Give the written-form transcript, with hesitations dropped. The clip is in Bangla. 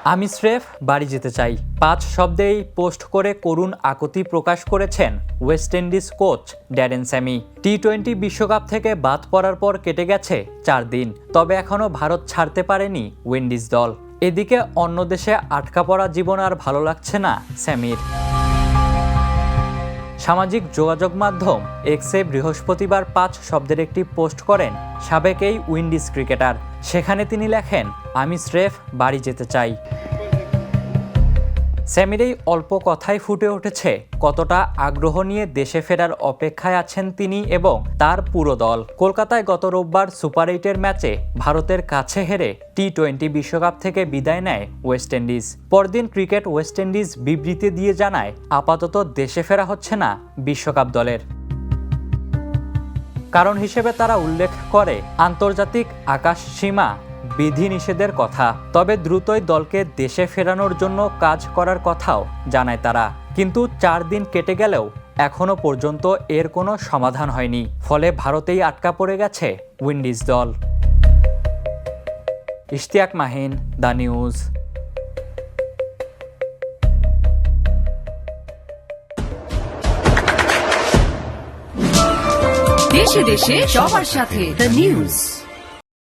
আমি স্রেফ বাড়ি যেতে চাই 5 শব্দেই পোস্ট করে করুণ আকুতি প্রকাশ করেছেন West Indies coach Darren Sammy. টি-20 বিশ্বকাপ থেকে বাদ পড়ার পর কেটে গেছে 4 দিন, তবে এখনও ভারত ছাড়তে পারেনি উইন্ডিজ দল। এদিকে অন্য দেশে আটকা পড়া জীবন আর ভালো লাগছে না স্যামির। সামাজিক যোগাযোগ মাধ্যম এক্সে বৃহস্পতিবার 5 শব্দের একটি পোস্ট করেন সাবেক এই উইন্ডিজ ক্রিকেটার। সেখানে তিনি লেখেন, আমি স্রেফ বাড়ি যেতে চাই। স্যামির এই অল্প কথায় ফুটে উঠেছে কতটা আগ্রহ নিয়ে দেশে ফেরার অপেক্ষায় আছেন তিনি এবং তার পুরো দল। কলকাতায় গত রোববার সুপার 8-এর ম্যাচে ভারতের কাছে হেরে টি-20 বিশ্বকাপ থেকে বিদায় নেয় ওয়েস্ট ইন্ডিজ। পরদিন ক্রিকেট ওয়েস্ট ইন্ডিজ বিবৃতি দিয়ে জানায়, আপাতত দেশে ফেরা হচ্ছে না বিশ্বকাপ দলের। কারণ হিসেবে তারা উল্লেখ করে আন্তর্জাতিক আকাশ সীমা বিধিনিষেধের কথা। তবে দ্রুতই দলকে দেশে ফেরানোর জন্য কাজ করার কথাও জানায় তারা। কিন্তু 4 দিন কেটে গেলেও এখনও পর্যন্ত এর কোনো সমাধান হয়নি। ফলে ভারতেই আটকা পড়ে গেছে উইন্ডিজ দল। Ishtiaq Mahin, the news. দেশে দেশে সবার সাথে দ্য নিউজ।